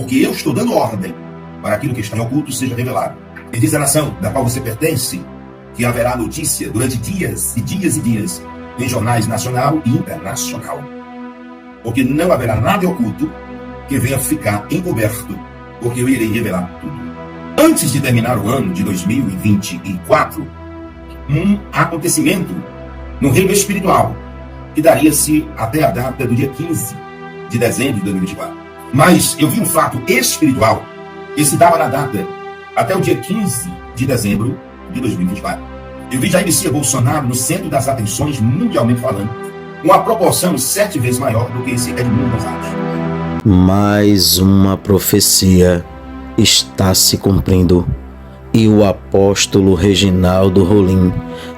porque eu estou dando ordem para aquilo que está em oculto seja revelado. E diz a nação da qual você pertence que haverá notícia durante dias e dias e dias em jornais nacional e internacional. Porque não haverá nada oculto que venha ficar encoberto, porque eu irei revelar tudo. Antes de terminar o ano de 2024, um acontecimento no reino espiritual que daria-se até a data do dia 15 de dezembro de 2024. Mas eu vi um fato espiritual que se dava na data até o dia 15 de dezembro de 2024. Eu vi Jair Messias Bolsonaro no centro das atenções, mundialmente falando, com uma proporção 7 vezes maior do que esse Edmundo Gonzalez. Mais uma profecia está se cumprindo. E o apóstolo Reginaldo Rolim,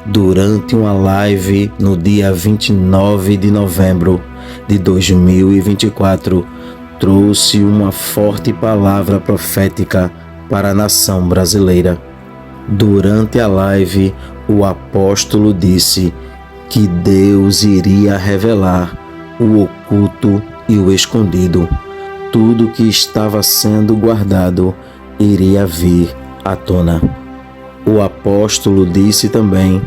durante uma live no dia 29 de novembro de 2024, trouxe uma forte palavra profética para a nação brasileira. Durante a live, o apóstolo disse que Deus iria revelar o oculto e o escondido. Tudo que estava sendo guardado iria vir à tona. O apóstolo disse também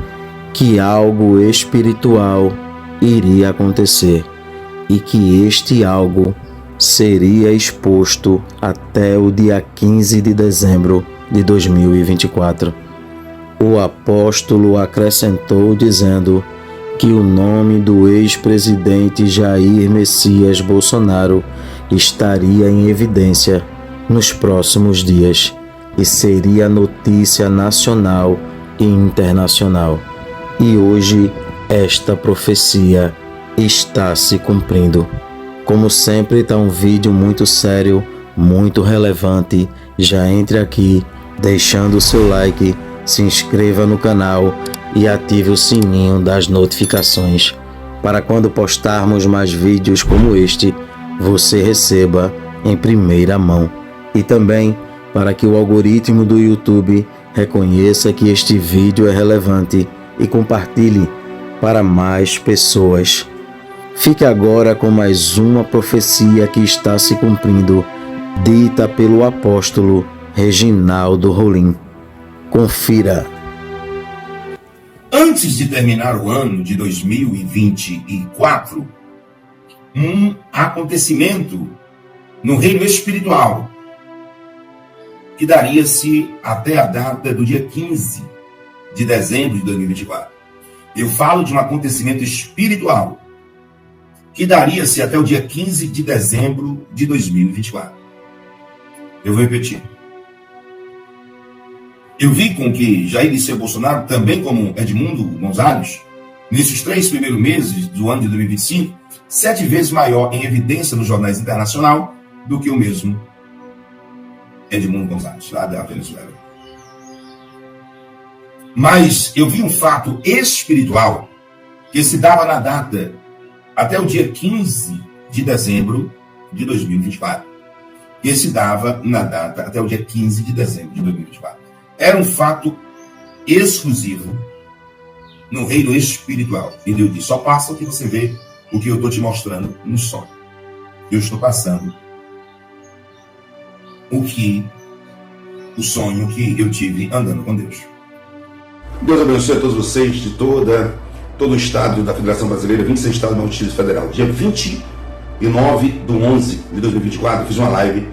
que algo espiritual iria acontecer e que este algo seria exposto até o dia 15 de dezembro de 2024. O apóstolo acrescentou dizendo que o nome do ex-presidente Jair Messias Bolsonaro estaria em evidência nos próximos dias e seria notícia nacional e internacional. E hoje esta profecia está se cumprindo. Como sempre, está um vídeo muito sério, muito relevante. Já entre aqui, deixando o seu like, se inscreva no canal e ative o sininho das notificações para quando postarmos mais vídeos como este, você receba em primeira mão. E também para que o algoritmo do YouTube reconheça que este vídeo é relevante e compartilhe para mais pessoas. Fique agora com mais uma profecia que está se cumprindo, dita pelo apóstolo Reginaldo Rolim. Confira. Antes de terminar o ano de 2024, um acontecimento no reino espiritual que daria-se até a data do dia 15 de dezembro de 2024. Eu falo de um acontecimento espiritual que daria-se até o dia 15 de dezembro de 2024. Eu vou repetir. Eu vi com que Jair Messias Bolsonaro, também como Edmundo Gonzalez, nesses 3 primeiros meses do ano de 2025, 7 vezes maior em evidência nos jornais internacionais do que o mesmo Edmundo Gonzalez, lá da Venezuela. Mas eu vi um fato espiritual que se dava na data até o dia 15 de dezembro de 2024. Que se dava na data até o dia 15 de dezembro de 2024. Era um fato exclusivo no reino espiritual. E Deus disse, só passa o que você vê, o que eu estou te mostrando no sonho. Eu estou passando o sonho que eu tive andando com Deus. Deus abençoe a todos vocês de todo o estado da Federação Brasileira, 26 estados do Distrito Federal. Dia 29/11 de 2024, eu fiz uma live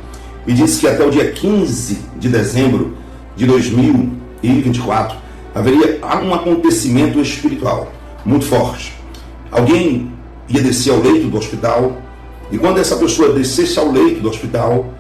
e disse que até o dia 15 de dezembro de 2024 haveria um acontecimento espiritual muito forte. Alguém ia descer ao leito do hospital e quando essa pessoa descesse ao leito do hospital,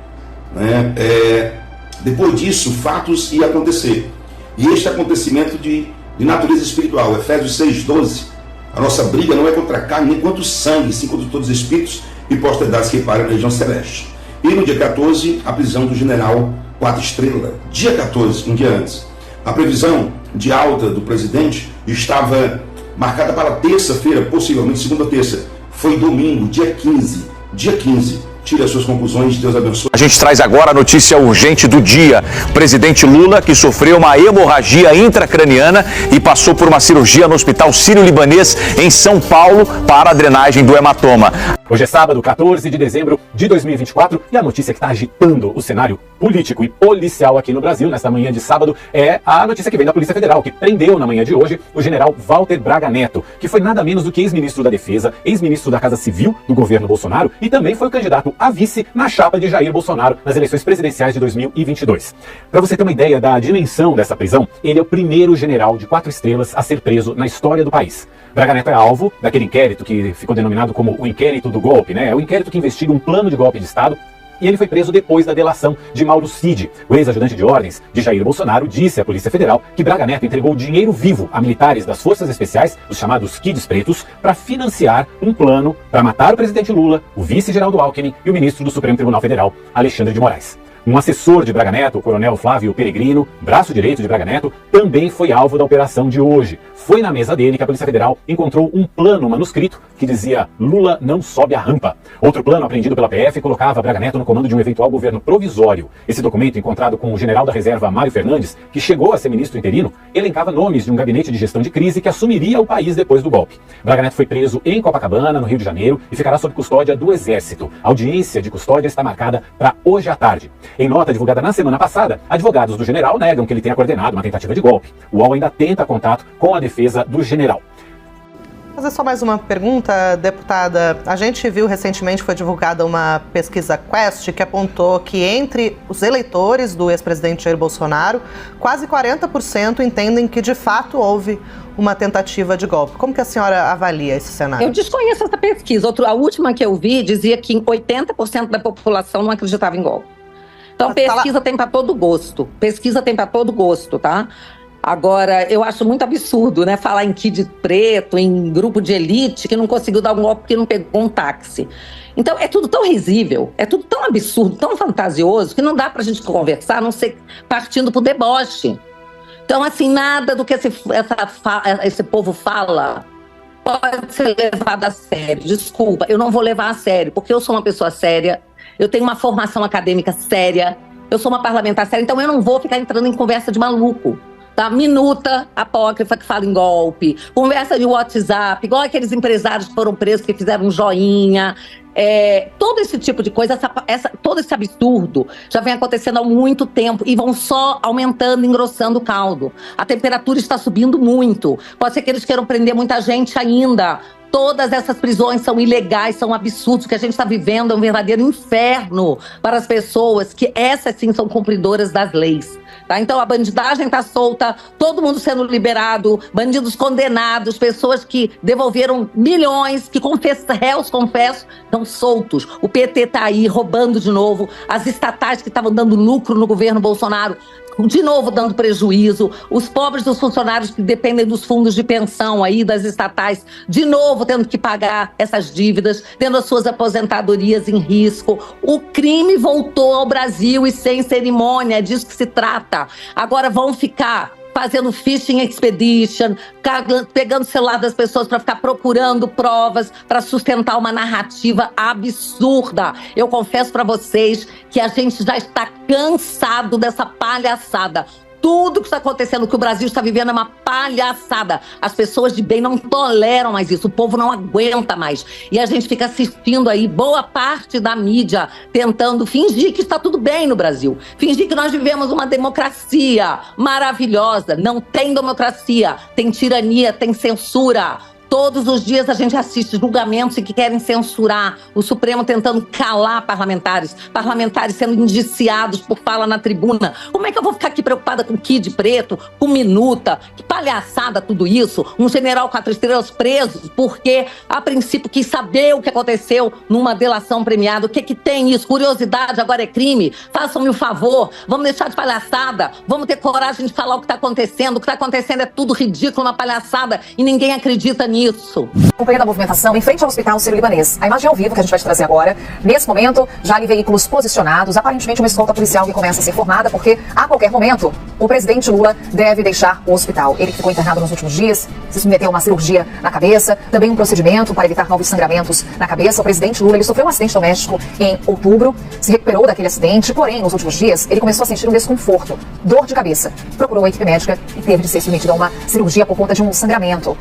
depois disso, fatos iam acontecer. E este acontecimento de natureza espiritual, Efésios 6:12, a nossa briga não é contra a carne, nem contra o sangue, sim contra todos os espíritos e potestades que param na região celeste. E no dia 14, a prisão do general 4 estrelas. Dia 14, um dia antes. A previsão de alta do presidente estava marcada para terça-feira, possivelmente segunda ou terça. Foi domingo, dia 15. Dia 15. tire as suas conclusões. Deus abençoe. A gente traz agora a notícia urgente do dia. O presidente Lula, que sofreu uma hemorragia intracraniana e passou por uma cirurgia no Hospital Sírio-Libanês em São Paulo para a drenagem do hematoma. Hoje é sábado, 14 de dezembro de 2024, e a notícia que está agitando o cenário político e policial aqui no Brasil, nesta manhã de sábado, é a notícia que vem da Polícia Federal, que prendeu na manhã de hoje o general Walter Braga Neto, que foi nada menos do que ex-ministro da Defesa, ex-ministro da Casa Civil do governo Bolsonaro e também foi o candidato a vice na chapa de Jair Bolsonaro nas eleições presidenciais de 2022. Para você ter uma ideia da dimensão dessa prisão, ele é o primeiro general de 4 estrelas a ser preso na história do país. Braga Neto é alvo daquele inquérito que ficou denominado como o inquérito do golpe, né? É o inquérito que investiga um plano de golpe de Estado. E ele foi preso depois da delação de Mauro Cid. O ex-ajudante de ordens de Jair Bolsonaro disse à Polícia Federal que Braga Neto entregou dinheiro vivo a militares das Forças Especiais, os chamados Kids Pretos, para financiar um plano para matar o presidente Lula, o vice Geraldo Alckmin e o ministro do Supremo Tribunal Federal, Alexandre de Moraes. Um assessor de Braga Neto, o coronel Flávio Peregrino, braço direito de Braga Neto, também foi alvo da operação de hoje. Foi na mesa dele que a Polícia Federal encontrou um plano manuscrito que dizia Lula não sobe a rampa. Outro plano apreendido pela PF colocava Braga Neto no comando de um eventual governo provisório. Esse documento, encontrado com o general da reserva Mário Fernandes, que chegou a ser ministro interino, elencava nomes de um gabinete de gestão de crise que assumiria o país depois do golpe. Braga Neto foi preso em Copacabana, no Rio de Janeiro, e ficará sob custódia do Exército. A audiência de custódia está marcada para hoje à tarde. Em nota divulgada na semana passada, advogados do general negam que ele tenha coordenado uma tentativa de golpe. O UOL ainda tenta contato com a defesa do general. Fazer só mais uma pergunta, deputada. A gente viu recentemente, foi divulgada uma pesquisa Quest que apontou que entre os eleitores do ex-presidente Jair Bolsonaro, quase 40% entendem que de fato houve uma tentativa de golpe. Como que a senhora avalia esse cenário? Eu desconheço essa pesquisa. A última que eu vi dizia que 80% da população não acreditava em golpe. Então, pesquisa tem para todo gosto. Pesquisa tem para todo gosto, tá? Agora, eu acho muito absurdo, né? Falar em Kid Preto, em grupo de elite, que não conseguiu dar um golpe porque não pegou um táxi. Então, é tudo tão risível, é tudo tão absurdo, tão fantasioso, que não dá pra gente conversar, a não ser partindo pro deboche. Então, assim, nada do que esse povo fala pode ser levado a sério. Desculpa, eu não vou levar a sério, porque eu sou uma pessoa séria, eu tenho uma formação acadêmica séria, eu sou uma parlamentar séria, então eu não vou ficar entrando em conversa de maluco, tá? Minuta, apócrifa que fala em golpe, conversa de WhatsApp, igual aqueles empresários que foram presos, que fizeram um joinha. Todo esse tipo de coisa, todo esse absurdo já vem acontecendo há muito tempo e vão só aumentando, engrossando o caldo. A temperatura está subindo muito. Pode ser que eles queiram prender muita gente ainda. Todas essas prisões são ilegais, são absurdos. O que a gente está vivendo é um verdadeiro inferno para as pessoas que essas sim são cumpridoras das leis. Tá? Então a bandidagem está solta, todo mundo sendo liberado, bandidos condenados, pessoas que devolveram milhões, que réus confessos, estão soltos. O PT está aí roubando de novo, as estatais que estavam dando lucro no governo Bolsonaro, de novo dando prejuízo, os pobres dos funcionários que dependem dos fundos de pensão aí, das estatais, de novo tendo que pagar essas dívidas, tendo as suas aposentadorias em risco. O crime voltou ao Brasil e sem cerimônia, é disso que se trata. Agora vão ficar fazendo phishing expedition, pegando o celular das pessoas para ficar procurando provas, para sustentar uma narrativa absurda. Eu confesso para vocês que a gente já está cansado dessa palhaçada. Tudo que está acontecendo, que o Brasil está vivendo, é uma palhaçada. As pessoas de bem não toleram mais isso, o povo não aguenta mais. E a gente fica assistindo aí, boa parte da mídia, tentando fingir que está tudo bem no Brasil. Fingir que nós vivemos uma democracia maravilhosa. Não tem democracia, tem tirania, tem censura. Todos os dias a gente assiste julgamentos que querem censurar, o Supremo tentando calar parlamentares sendo indiciados por fala na tribuna. Como é que eu vou ficar aqui preocupada com Kid Preto, com Minuta? Que palhaçada tudo isso. Um general 4 estrelas preso porque, a princípio, quis saber o que aconteceu numa delação premiada. O que tem isso? Curiosidade agora é crime? Façam-me o favor, vamos deixar de palhaçada, vamos ter coragem de falar o que está acontecendo. O que está acontecendo é tudo ridículo, uma palhaçada, e ninguém acredita nisso. nisso. Acompanhando a movimentação em frente ao Hospital Sírio-Libanês. A imagem ao vivo que a gente vai te trazer agora. Nesse momento, já há veículos posicionados, aparentemente uma escolta policial que começa a ser formada, porque a qualquer momento o presidente Lula deve deixar o hospital. Ele que ficou internado nos últimos dias, se submeteu a uma cirurgia na cabeça, também um procedimento para evitar novos sangramentos na cabeça. O presidente Lula, ele sofreu um acidente doméstico em outubro, se recuperou daquele acidente, porém, nos últimos dias, ele começou a sentir um desconforto, dor de cabeça. Procurou a equipe médica e teve de ser submetido a uma cirurgia por conta de um sangramento.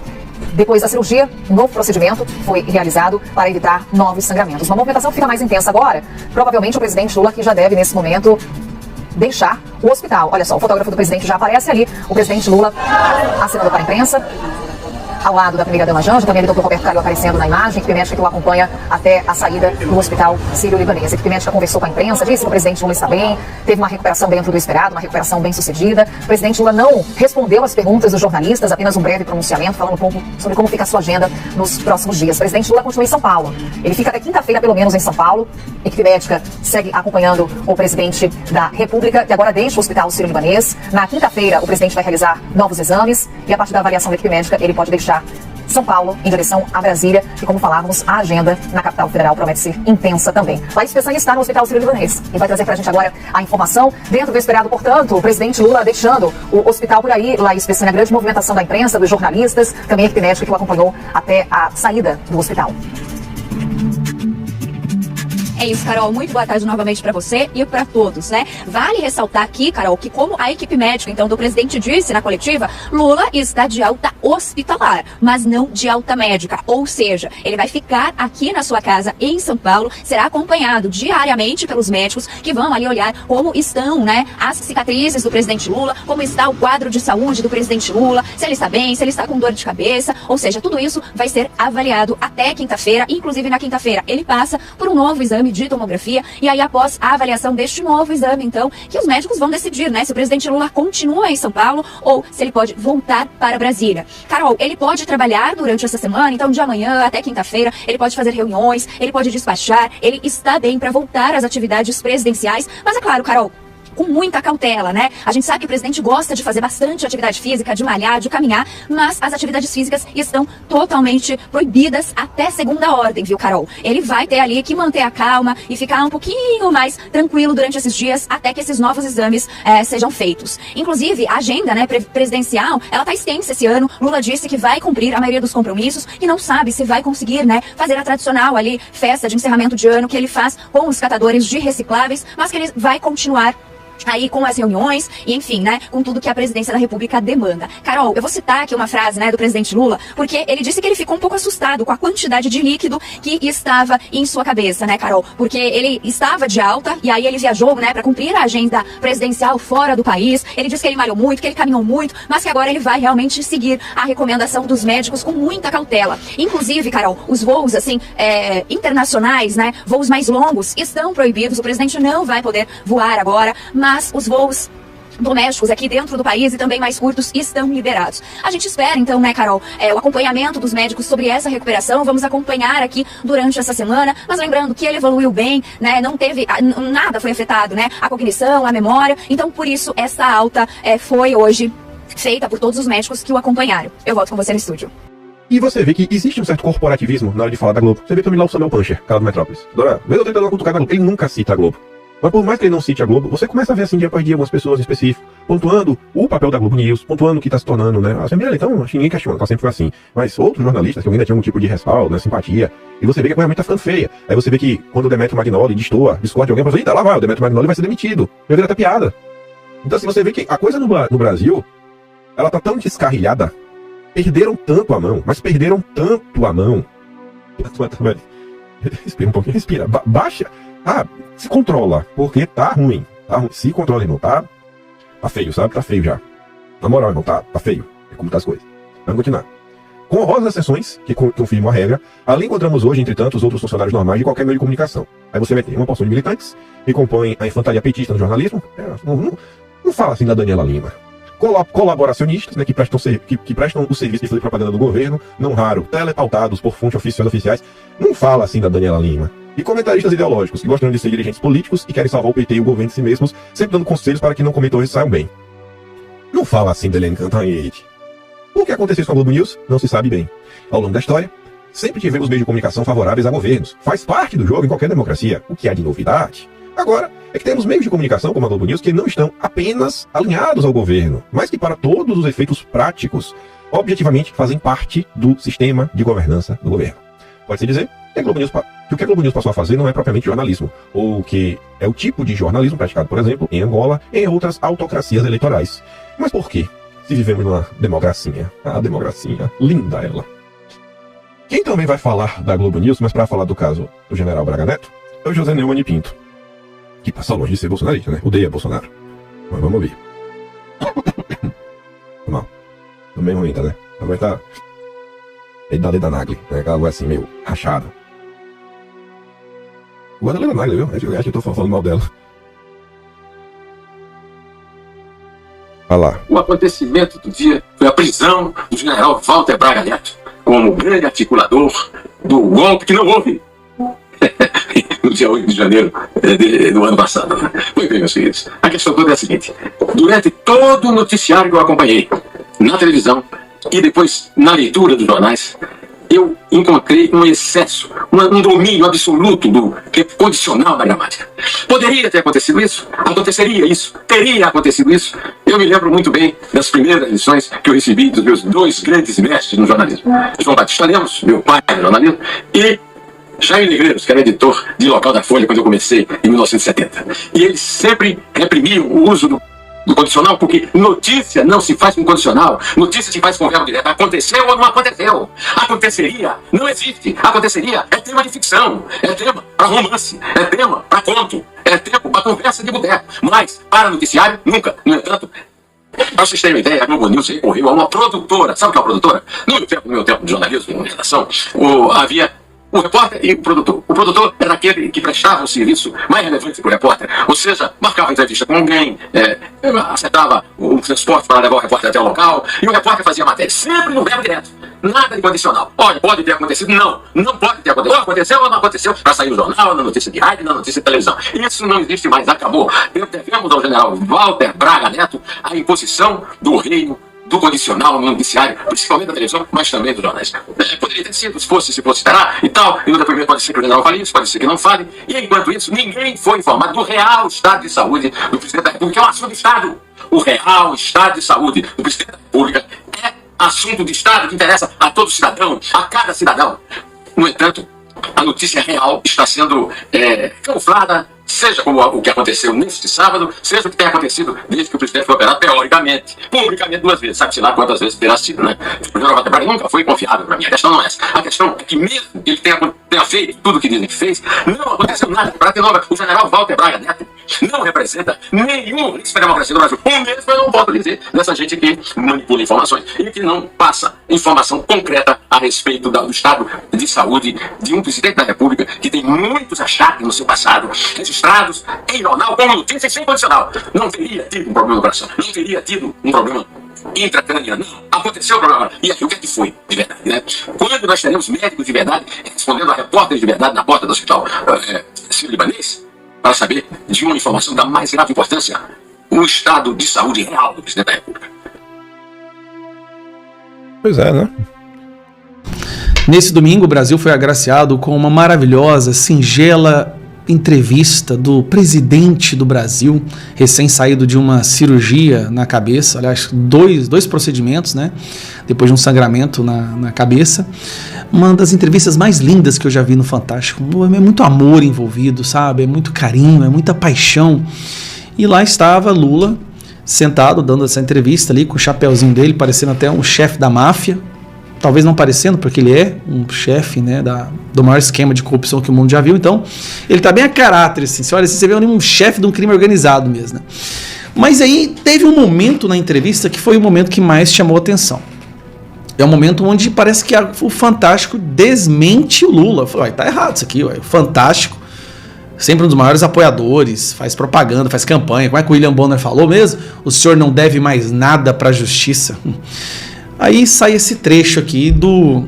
Depois da cirurgia, um novo procedimento foi realizado para evitar novos sangramentos. Uma movimentação fica mais intensa agora. Provavelmente o presidente Lula, que já deve, nesse momento, deixar o hospital. Olha só, o fotógrafo do presidente já aparece ali. O presidente Lula assinando para a imprensa. Ao lado da primeira-dama Janja, também o Dr. Roberto Calil aparecendo na imagem, a equipe médica que o acompanha até a saída do Hospital Sírio-Libanês. A equipe médica conversou com a imprensa, disse que o presidente Lula está bem, teve uma recuperação dentro do esperado, uma recuperação bem sucedida. O presidente Lula não respondeu às perguntas dos jornalistas, apenas um breve pronunciamento, falando um pouco sobre como fica a sua agenda nos próximos dias. O presidente Lula continua em São Paulo. Ele fica até quinta-feira, pelo menos, em São Paulo. A equipe médica segue acompanhando o presidente da República, que agora deixa o Hospital Sírio-Libanês. Na quinta-feira, o presidente vai realizar novos exames e, a partir da avaliação da equipe médica, ele pode deixar São Paulo em direção a Brasília, e como falávamos, a agenda na capital federal promete ser intensa também. Laís Peçanha está no Hospital Sírio-Libanês e vai trazer pra gente agora a informação dentro do esperado, portanto, o presidente Lula deixando o hospital por aí. Laís Peçanha, grande movimentação da imprensa, dos jornalistas, também a equipe médica que o acompanhou até a saída do hospital. É isso, Carol. Muito boa tarde novamente para você e para todos, né? Vale ressaltar aqui, Carol, que como a equipe médica, então, do presidente disse na coletiva, Lula está de alta hospitalar, mas não de alta médica. Ou seja, ele vai ficar aqui na sua casa em São Paulo, será acompanhado diariamente pelos médicos que vão ali olhar como estão, né, as cicatrizes do presidente Lula, como está o quadro de saúde do presidente Lula, se ele está bem, se ele está com dor de cabeça. Ou seja, tudo isso vai ser avaliado até quinta-feira. Inclusive, na quinta-feira, ele passa por um novo exame de tomografia, e aí após a avaliação deste novo exame, então, que os médicos vão decidir, né, se o presidente Lula continua em São Paulo ou se ele pode voltar para Brasília. Carol, ele pode trabalhar durante essa semana, então de amanhã até quinta-feira, ele pode fazer reuniões, ele pode despachar, ele está bem para voltar às atividades presidenciais, mas é claro, Carol, com muita cautela, né? A gente sabe que o presidente gosta de fazer bastante atividade física, de malhar, de caminhar, mas as atividades físicas estão totalmente proibidas até segunda ordem, viu, Carol? Ele vai ter ali que manter a calma e ficar um pouquinho mais tranquilo durante esses dias até que esses novos exames sejam feitos. Inclusive, a agenda, né, presidencial, ela tá extensa esse ano. Lula disse que vai cumprir a maioria dos compromissos e não sabe se vai conseguir, né, fazer a tradicional ali festa de encerramento de ano que ele faz com os catadores de recicláveis, mas que ele vai continuar aí com as reuniões e, enfim, né, com tudo que a presidência da República demanda. Carol, eu vou citar aqui uma frase, né, do presidente Lula, porque ele disse que ele ficou um pouco assustado com a quantidade de líquido que estava em sua cabeça, né, Carol? Porque ele estava de alta e aí ele viajou, né, para cumprir a agenda presidencial fora do país. Ele disse que ele malhou muito, que ele caminhou muito, mas que agora ele vai realmente seguir a recomendação dos médicos com muita cautela. Inclusive, Carol, os voos, assim, internacionais, né, voos mais longos estão proibidos. O presidente não vai poder voar agora, mas os voos domésticos aqui dentro do país e também mais curtos estão liberados. A gente espera, então, né, Carol, o acompanhamento dos médicos sobre essa recuperação. Vamos acompanhar aqui durante essa semana, mas lembrando que ele evoluiu bem, né, não teve, nada foi afetado, né, a cognição, a memória. Então, por isso, essa alta foi hoje feita por todos os médicos que o acompanharam. Eu volto com você no estúdio. E você vê que existe um certo corporativismo na hora de falar da Globo. Você vê também lá o Samuel Puncher, cara do Metrópolis. Mesmo eu tentando dar uma cutucada na Globo, ele nunca cita a Globo. Mas por mais que ele não cite a Globo, você começa a ver assim dia após dia algumas pessoas em específico, pontuando o papel da Globo News, pontuando o que está se tornando, né? A Assembleia Leitão, acho que ninguém questiona, ela sempre foi assim. Mas outros jornalistas que ainda tinham algum tipo de respaldo, né, simpatia, e você vê que a coisa realmente tá ficando feia. Aí você vê que quando o Demetrio Magnoli discorda de alguém, você fala, eita, lá vai, o Demetrio Magnoli vai ser demitido. Vai virar até piada. Então assim, você vê que a coisa no Brasil, ela tá tão descarrilhada, perderam tanto a mão, mas perderam tanto a mão. Respira um pouquinho, respira, baixa. Se controla, porque tá ruim. Se controla, irmão, tá feio, sabe? Tá feio já. Na moral, irmão, tá feio. É como tá as coisas. Vamos continuar. Com honrosas exceções, que confirmam a regra, ali encontramos hoje, entretanto, os outros funcionários normais de qualquer meio de comunicação. Aí você vai ter uma porção de militantes, que compõem a infantaria petista no jornalismo. Não fala assim da Daniela Lima. Colaboracionistas, né, que prestam o serviço de fazer propaganda do governo, não raro, telepautados por fontes oficiais. Não fala assim da Daniela Lima. E comentaristas ideológicos, que gostam de ser dirigentes políticos e querem salvar o PT e o governo de si mesmos, sempre dando conselhos para que não cometores saiam bem. Não fala assim da Helene Cantanhede. O que aconteceu com a Globo News não se sabe bem. Ao longo da história, sempre tivemos meios de comunicação favoráveis a governos. Faz parte do jogo em qualquer democracia. O que há de novidade agora é que temos meios de comunicação como a Globo News que não estão apenas alinhados ao governo, mas que para todos os efeitos práticos, objetivamente fazem parte do sistema de governança do governo. Pode-se dizer que o que a Globo News passou a fazer não é propriamente jornalismo, ou que é o tipo de jornalismo praticado, por exemplo, em Angola e em outras autocracias eleitorais. Mas por quê? Se vivemos numa democracia, a democracia, linda ela. Quem também vai falar da Globo News, mas para falar do caso do general Braga Neto, é o José Neumann Pinto, que passa longe de ser bolsonarista, né? Odeia Bolsonaro. Mas vamos ouvir. Mal. Tô meio ruim, tá, né? Agora tá... Ele dá da Nagli, né? Aquela voz assim, meio rachada. Eu gosto da Leda Nagli, viu? Acho que eu tô falando mal dela. Olha lá. O acontecimento do dia foi a prisão do general Walter Braga Neto, como grande articulador do golpe que não houve no dia 8 de janeiro do ano passado. Muito bem, meus queridos. A questão toda é a seguinte. Durante todo o noticiário que eu acompanhei, na televisão e depois na leitura dos jornais, eu encontrei um excesso, um domínio absoluto do condicional da gramática. Poderia ter acontecido isso? Aconteceria isso? Teria acontecido isso? Eu me lembro muito bem das primeiras lições que eu recebi dos meus dois grandes mestres no jornalismo. João Batista Lemos, meu pai no jornalismo, e Jair Negreiros, que era editor de local da Folha quando eu comecei em 1970. E eles sempre reprimiam o uso do condicional, porque notícia não se faz com condicional, notícia se faz com verbo direto. Aconteceu ou não aconteceu? Aconteceria não existe. Aconteceria é tema de ficção, é tema para romance, é tema para conto, é tema para conversa de boteco. Mas para noticiário, nunca. No entanto, para vocês terem uma ideia, a Globo News recorreu a uma produtora. Sabe o que é uma produtora? No meu tempo de jornalismo, de redação, havia o repórter e o produtor. O produtor era aquele que prestava o serviço mais relevante para o repórter, ou seja, marcava entrevista com alguém, acertava o transporte para levar o repórter até o local, e o repórter fazia matéria, sempre no verbo direto, nada de condicional. Olha, pode ter acontecido? Não pode ter acontecido. Ou aconteceu ou não aconteceu, para sair no jornal, na notícia de rádio, na notícia de televisão. Isso não existe mais, acabou. Devemos ao general Walter Braga Neto a imposição do reino do condicional no noticiário, principalmente da televisão, mas também dos jornais. Poderia ter sido, se fosse, terá e tal, e no depoimento pode ser que o general fale isso, pode ser que não fale, e enquanto isso, ninguém foi informado do real estado de saúde do presidente da República, que é um assunto de Estado. O real estado de saúde do presidente da República é assunto de Estado que interessa a todo cidadão, a cada cidadão. No entanto, a notícia real está sendo camuflada, seja como o que aconteceu neste sábado, seja o que tem acontecido desde que o presidente foi operado, teoricamente, publicamente 2 vezes, sabe-se lá quantas vezes terá sido, né? O general Walter Braga nunca foi confiável para mim, a questão não é essa. A questão é que mesmo ele tenha feito tudo o que dizem que fez, não aconteceu nada. Para ter nova, o general Walter Braga Neto não representa nenhum risco para a democracia do Brasil. O mesmo eu não posso dizer dessa gente que manipula informações e que não passa informação concreta a respeito do estado de saúde de um presidente da República que tem muitos achaques no seu passado, registrados em jornal como notícia sem condicional. Não teria tido um problema no coração, não teria tido um problema intracraniano, não. Aconteceu o problema. E aí, o que é que foi de verdade, né? Quando nós teremos médicos de verdade respondendo a repórteres de verdade na porta do hospital sírio-libanês para saber de uma informação da mais grave importância, o estado de saúde real do presidente da República. Pois é, né? Nesse domingo, o Brasil foi agraciado com uma maravilhosa, singela entrevista do presidente do Brasil, recém-saído de uma cirurgia na cabeça, aliás, dois procedimentos, né? Depois de um sangramento na cabeça. Uma das entrevistas mais lindas que eu já vi no Fantástico. É muito amor envolvido, sabe? É muito carinho, é muita paixão. E lá estava Lula, sentado, dando essa entrevista ali, com o chapéuzinho dele, parecendo até um chefe da máfia. Talvez não parecendo, porque ele é um chefe, né, do maior esquema de corrupção que o mundo já viu. Então, ele tá bem a caráter, assim. Você olha assim, você vê um chefe de um crime organizado mesmo, né? Mas aí teve um momento na entrevista que foi o momento que mais chamou a atenção. É um momento onde parece que o Fantástico desmente o Lula. Falou, tá errado isso aqui, o Fantástico, sempre um dos maiores apoiadores, faz propaganda, faz campanha. Como é que o William Bonner falou mesmo? O senhor não deve mais nada para a justiça. Aí sai esse trecho aqui do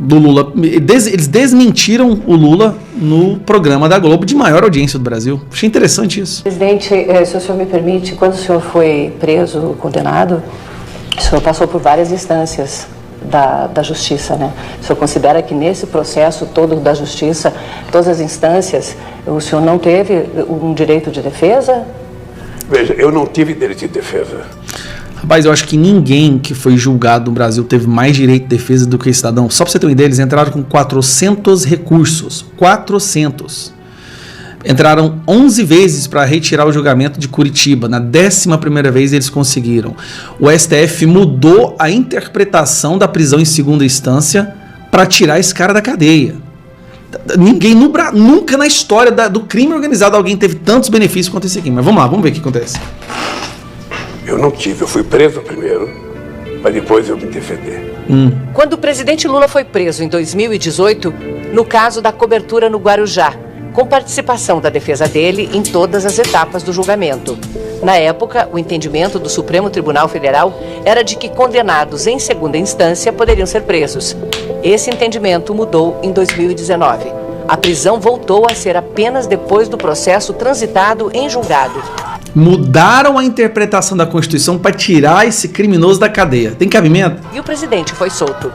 Lula. Eles desmentiram o Lula no programa da Globo de maior audiência do Brasil. Achei interessante isso. Presidente, se o senhor me permite, quando o senhor foi preso, condenado, O senhor passou por várias instâncias da justiça, né? O senhor considera que nesse processo todo da justiça, todas as instâncias, o senhor não teve um direito de defesa? Veja, eu não tive direito de defesa. Rapaz, eu acho que ninguém que foi julgado no Brasil teve mais direito de defesa do que cidadão. Só pra você ter uma ideia, eles entraram com 400 recursos. 400. Entraram 11 vezes para retirar o julgamento de Curitiba. Na 11ª vez eles conseguiram. O STF mudou a interpretação da prisão em segunda instância para tirar esse cara da cadeia. Ninguém nunca na história do crime organizado alguém teve tantos benefícios quanto esse aqui. Mas vamos lá, vamos ver o que acontece. Eu não tive, eu fui preso primeiro, para depois eu me defender. Quando o presidente Lula foi preso em 2018, no caso da cobertura no Guarujá, com participação da defesa dele em todas as etapas do julgamento. Na época, o entendimento do Supremo Tribunal Federal era de que condenados em segunda instância poderiam ser presos. Esse entendimento mudou em 2019. A prisão voltou a ser apenas depois do processo transitado em julgado. Mudaram a interpretação da Constituição para tirar esse criminoso da cadeia. Tem cabimento? E o presidente foi solto.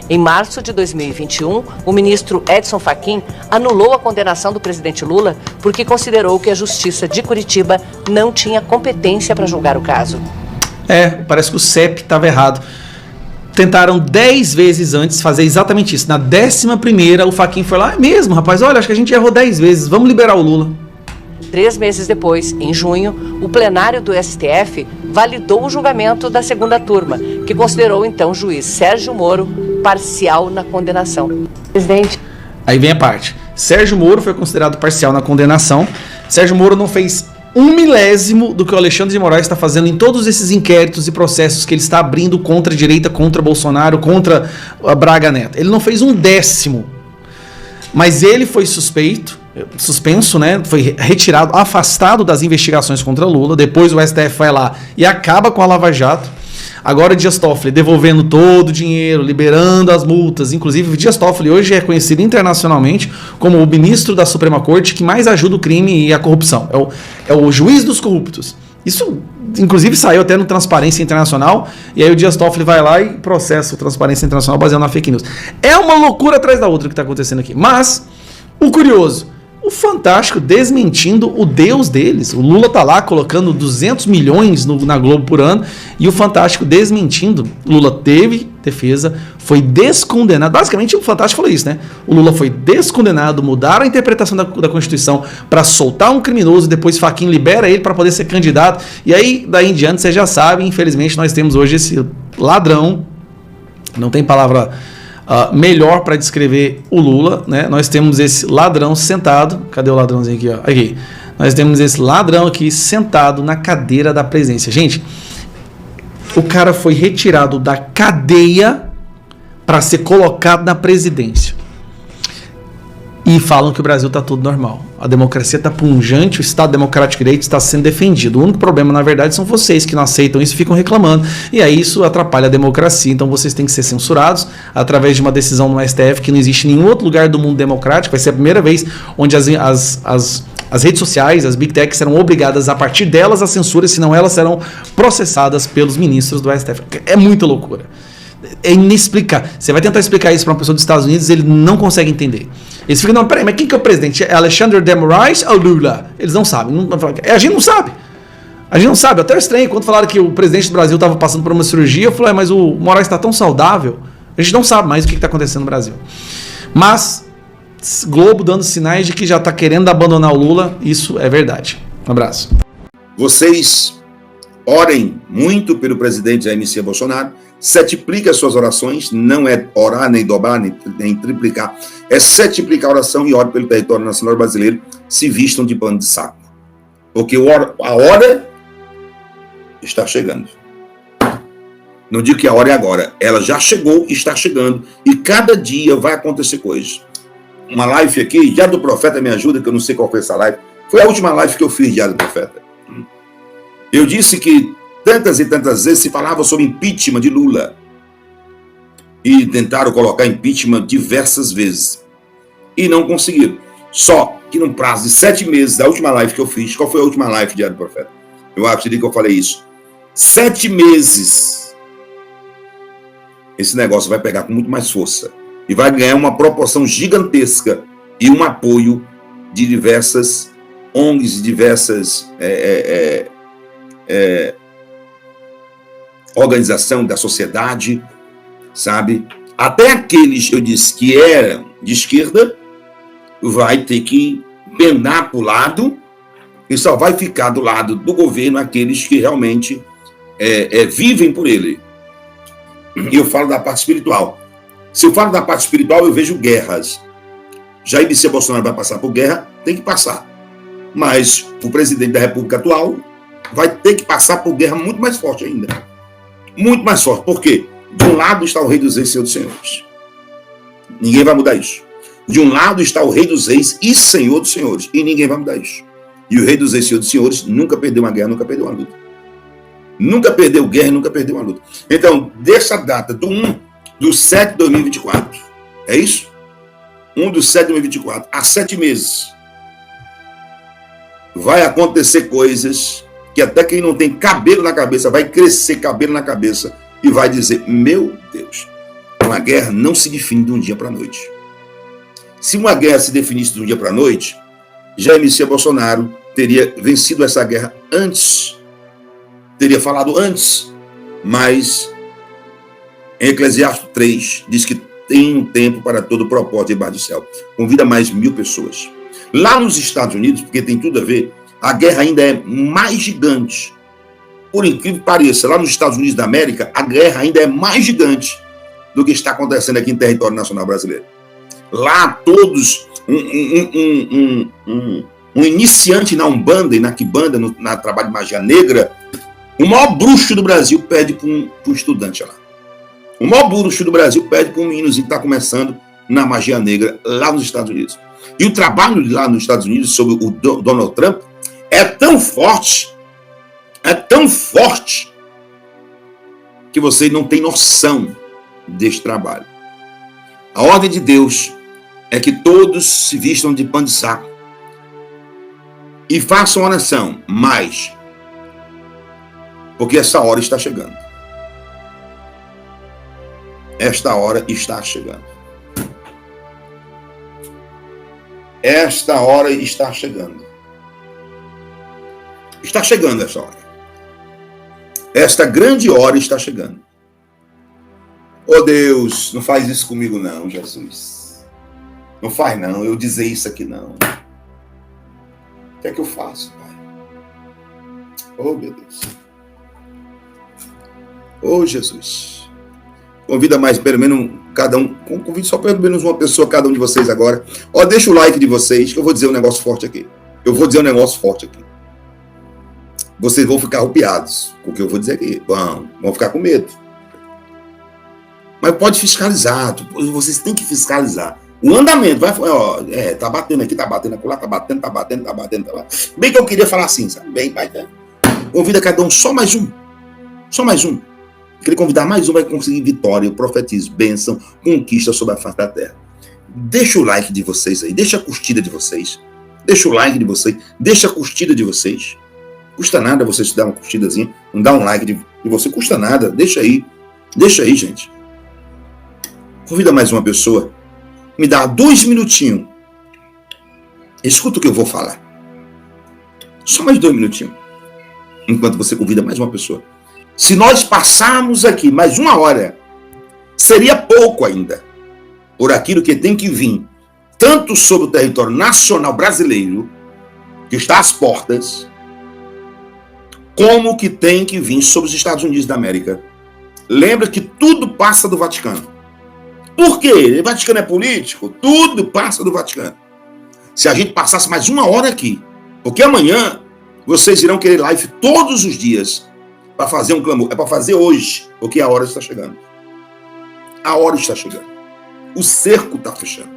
Em março de 2021, o ministro Edson Fachin anulou a condenação do presidente Lula porque considerou que a Justiça de Curitiba não tinha competência para julgar o caso. Parece que o CEP estava errado. Tentaram 10 vezes antes fazer exatamente isso. Na 11ª, o Fachin foi lá, é mesmo, rapaz, olha, acho que a gente errou 10 vezes, vamos liberar o Lula. 3 meses depois, em junho, o plenário do STF validou o julgamento da segunda turma, que considerou então o juiz Sérgio Moro parcial na condenação. Presidente. Aí vem a parte. Sérgio Moro foi considerado parcial na condenação. Sérgio Moro não fez 1/1000 do que o Alexandre de Moraes está fazendo em todos esses inquéritos e processos que ele está abrindo contra a direita, contra Bolsonaro, contra a Braga Neto. Ele não fez 1/10. Mas ele foi suspenso, né? Foi retirado, afastado das investigações contra Lula. Depois o STF vai lá e acaba com a Lava Jato. Agora o Dias Toffoli devolvendo todo o dinheiro, liberando as multas. Inclusive o Dias Toffoli hoje é conhecido internacionalmente como o ministro da Suprema Corte que mais ajuda o crime e a corrupção. É o juiz dos corruptos. Isso, inclusive, saiu até no Transparência Internacional. E aí o Dias Toffoli vai lá e processa o Transparência Internacional baseado na fake news. É uma loucura atrás da outra que está acontecendo aqui. Mas, o curioso, o Fantástico desmentindo o Deus deles. O Lula tá lá colocando 200 milhões na Globo por ano e o Fantástico desmentindo. Lula teve defesa, foi descondenado. Basicamente o Fantástico falou isso, né? O Lula foi descondenado, mudaram a interpretação da Constituição para soltar um criminoso, depois Fachin libera ele para poder ser candidato. E aí, daí em diante, vocês já sabem, infelizmente nós temos hoje esse ladrão, não tem palavra melhor para descrever o Lula, né? Nós temos esse ladrão sentado. Cadê o ladrãozinho aqui? Ó? Aqui. Nós temos esse ladrão aqui sentado na cadeira da presidência. Gente, o cara foi retirado da cadeia para ser colocado na presidência. E falam que o Brasil está tudo normal. A democracia está punjante, o Estado Democrático de Direito está sendo defendido. O único problema, na verdade, são vocês que não aceitam isso e ficam reclamando. E aí isso atrapalha a democracia. Então vocês têm que ser censurados através de uma decisão no STF que não existe em nenhum outro lugar do mundo democrático. Vai ser a primeira vez onde as redes sociais, as Big Techs, serão obrigadas, a partir delas, a censura, senão elas serão processadas pelos ministros do STF. É muita loucura. É inexplicável. Você vai tentar explicar isso para uma pessoa dos Estados Unidos, ele não consegue entender. Eles ficam, não, peraí, mas quem que é o presidente? É Alexandre de Moraes ou Lula? Eles não sabem. A gente não sabe. A gente não sabe. Até estranho. Quando falaram que o presidente do Brasil estava passando por uma cirurgia, eu falei, mas o Moraes está tão saudável. A gente não sabe mais o que está acontecendo no Brasil. Mas, Globo dando sinais de que já está querendo abandonar o Lula, isso é verdade. Um abraço. Vocês orem muito pelo presidente Jair Messias Bolsonaro, setiplique as suas orações, não é orar, nem dobrar, nem triplicar, é setiplicar a oração e ore pelo território nacional brasileiro, se vistam de pano de saco. Porque a hora está chegando. Não digo que a hora é agora, ela já chegou e está chegando, e cada dia vai acontecer coisas. Uma live aqui, Diário do Profeta me ajuda, que eu não sei qual foi essa live, foi a última live que eu fiz, Diário do Profeta. Eu disse que tantas e tantas vezes se falava sobre impeachment de Lula. E tentaram colocar impeachment diversas vezes. E não conseguiram. Só que num prazo de 7 meses, da última live que eu fiz, qual foi a última live, Diário do Profeta? Eu acredito que eu falei isso. 7 meses esse negócio vai pegar com muito mais força e vai ganhar uma proporção gigantesca e um apoio de diversas ONGs, diversas organizações da sociedade, sabe? Até aqueles, eu disse, que eram de esquerda, vai ter que penar para o lado e só vai ficar do lado do governo aqueles que realmente vivem por ele. E eu falo da parte espiritual. Se eu falo da parte espiritual, eu vejo guerras. Jair Messias Bolsonaro vai passar por guerra, tem que passar. Mas o presidente da República atual vai ter que passar por guerra muito mais forte ainda. Muito mais forte. Por quê? De um lado está o Rei dos Reis e Senhor dos Senhores. Ninguém vai mudar isso. De um lado está o Rei dos Reis e Senhor dos Senhores. E ninguém vai mudar isso. E o Rei dos Reis e Senhor dos Senhores nunca perdeu uma guerra, nunca perdeu uma luta. Nunca perdeu guerra, nunca perdeu uma luta. Então, dessa data, do 1/7 de 2024, é isso? 1/7 de 2024, há 7 meses, vai acontecer coisas que até quem não tem cabelo na cabeça vai crescer cabelo na cabeça e vai dizer, meu Deus, uma guerra não se define de um dia para a noite. Se uma guerra se definisse de um dia para a noite, Jair Messias Bolsonaro teria vencido essa guerra antes, teria falado antes, mas em Eclesiastes 3 diz que tem um tempo para todo propósito debaixo do céu. Convida mais 1000 pessoas. Lá nos Estados Unidos, porque tem tudo a ver, a guerra ainda é mais gigante. Por incrível que pareça, lá nos Estados Unidos da América, a guerra ainda é mais gigante do que está acontecendo aqui em território nacional brasileiro. Lá todos, um iniciante na Umbanda e na Quimbanda, na trabalho de magia negra, o maior bruxo do Brasil pede para um estudante lá. O maior bruxo do Brasil pede para um meninozinho que está começando na magia negra lá nos Estados Unidos. E o trabalho lá nos Estados Unidos sobre o Donald Trump é tão forte, que você não tem noção deste trabalho. A ordem de Deus é que todos se vistam de pano de saco e façam oração, mas porque essa hora está chegando. Esta hora está chegando. Esta hora está chegando. Está chegando esta hora. Esta grande hora está chegando. Oh Deus, não faz isso comigo não, Jesus. Não faz não, eu dizer isso aqui não. O que é que eu faço, Pai? Oh meu Deus. Oh Jesus. Convida mais, pelo menos, cada um. Convido só pelo menos uma pessoa, cada um de vocês agora. Ó, deixa o like de vocês, que eu vou dizer um negócio forte aqui. Vocês vão ficar arrupiados com o que eu vou dizer aqui. Vão ficar com medo. Mas pode fiscalizar. Vocês têm que fiscalizar. O andamento vai... tá batendo aqui, tá batendo acolá, tá batendo. Bem que eu queria falar assim, sabe? Bem, vai, né? Convida cada um, só mais um. Queria convidar mais um, vai conseguir vitória, eu profetizo, bênção, conquista sobre a face da terra. Deixa o like de vocês aí, deixa a curtida de vocês. Deixa o like de vocês, deixa a curtida de vocês. Custa nada vocês dar uma curtidazinha, não dá um like de você, custa nada, deixa aí, gente. Convida mais uma pessoa, me dá 2 minutinhos. Escuta o que eu vou falar. Só mais 2 minutinhos. Enquanto você convida mais uma pessoa. Se nós passarmos aqui mais 1 hora, seria pouco ainda, por aquilo que tem que vir, tanto sobre o território nacional brasileiro, que está às portas, como que tem que vir sobre os Estados Unidos da América. Lembra que tudo passa do Vaticano. Por quê? O Vaticano é político? Tudo passa do Vaticano. Se a gente passasse mais 1 hora aqui, porque amanhã vocês irão querer live todos os dias, para fazer um clamor, é para fazer hoje, porque a hora está chegando. A hora está chegando. O cerco está fechando.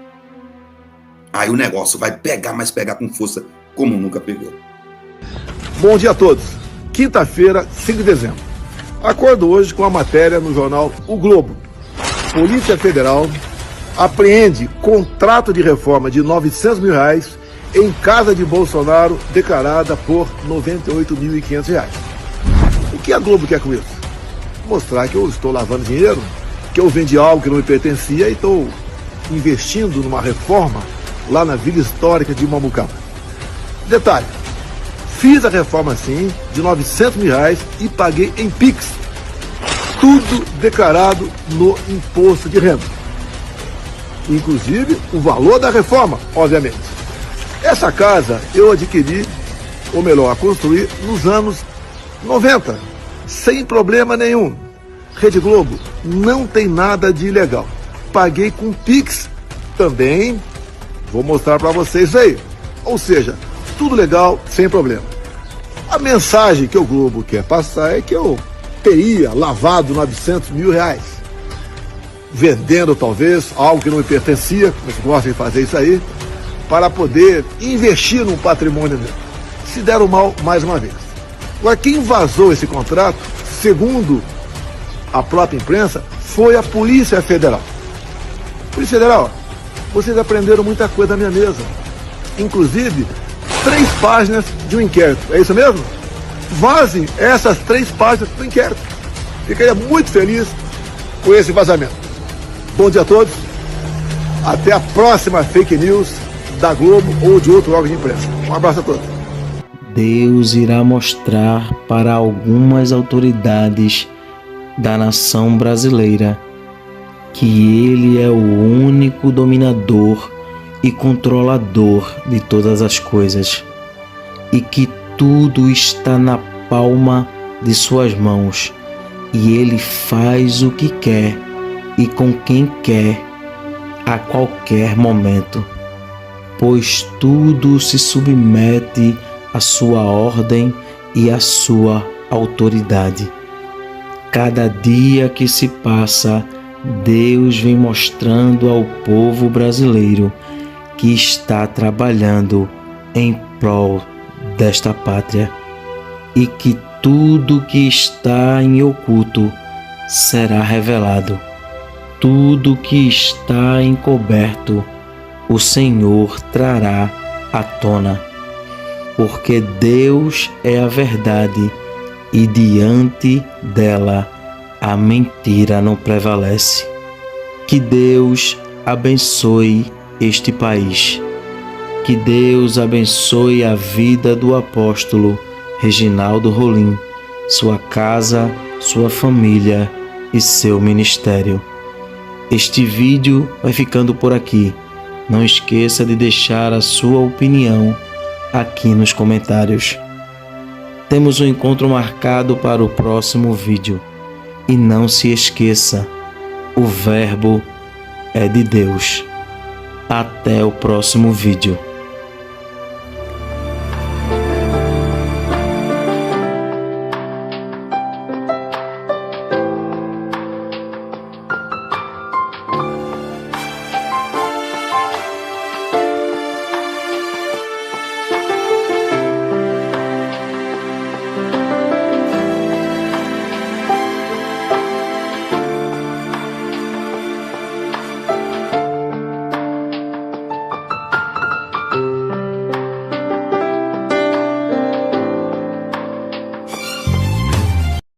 Aí o negócio vai pegar, mas pegar com força, como nunca pegou. Bom dia a todos. Quinta-feira, 5 de dezembro. Acordo hoje com a matéria no jornal O Globo. Polícia Federal apreende contrato de reforma de R$900 mil em casa de Bolsonaro declarada por R$98.500. O que a Globo quer com isso? Mostrar que eu estou lavando dinheiro, que eu vendi algo que não me pertencia e estou investindo numa reforma lá na Vila Histórica de Mamucaba. Detalhe, fiz a reforma sim, de R$900 mil e paguei em Pix. Tudo declarado no imposto de renda. Inclusive o valor da reforma, obviamente. Essa casa eu adquiri, ou melhor, a construir nos anos 90, sem problema nenhum. Rede Globo, não tem nada de ilegal. Paguei com Pix também, vou mostrar para vocês aí. Ou seja, tudo legal, sem problema. A mensagem que o Globo quer passar é que eu teria lavado R$900 mil, vendendo talvez algo que não me pertencia, eles gostam de fazer isso aí, para poder investir num patrimônio meu. Se deram mal mais uma vez. Agora, quem vazou esse contrato, segundo a própria imprensa, foi a Polícia Federal. Polícia Federal, vocês aprenderam muita coisa da minha mesa. Inclusive, 3 páginas de um inquérito. É isso mesmo? Vazem essas 3 páginas do inquérito. Ficaria muito feliz com esse vazamento. Bom dia a todos. Até a próxima fake news da Globo ou de outro órgão de imprensa. Um abraço a todos. Deus irá mostrar para algumas autoridades da nação brasileira que Ele é o único dominador e controlador de todas as coisas e que tudo está na palma de suas mãos e Ele faz o que quer e com quem quer a qualquer momento, pois tudo se submete à sua ordem e à sua autoridade. Cada dia que se passa, Deus vem mostrando ao povo brasileiro que está trabalhando em prol desta pátria e que tudo que está em oculto será revelado. Tudo que está encoberto, o Senhor trará à tona, porque Deus é a verdade e diante dela a mentira não prevalece. Que Deus abençoe este país. Que Deus abençoe a vida do apóstolo Reginaldo Rolim, sua casa, sua família e seu ministério. Este vídeo vai ficando por aqui. Não esqueça de deixar a sua opinião aqui nos comentários. Temos um encontro marcado para o próximo vídeo. E não se esqueça, o Verbo é de Deus. Até o próximo vídeo.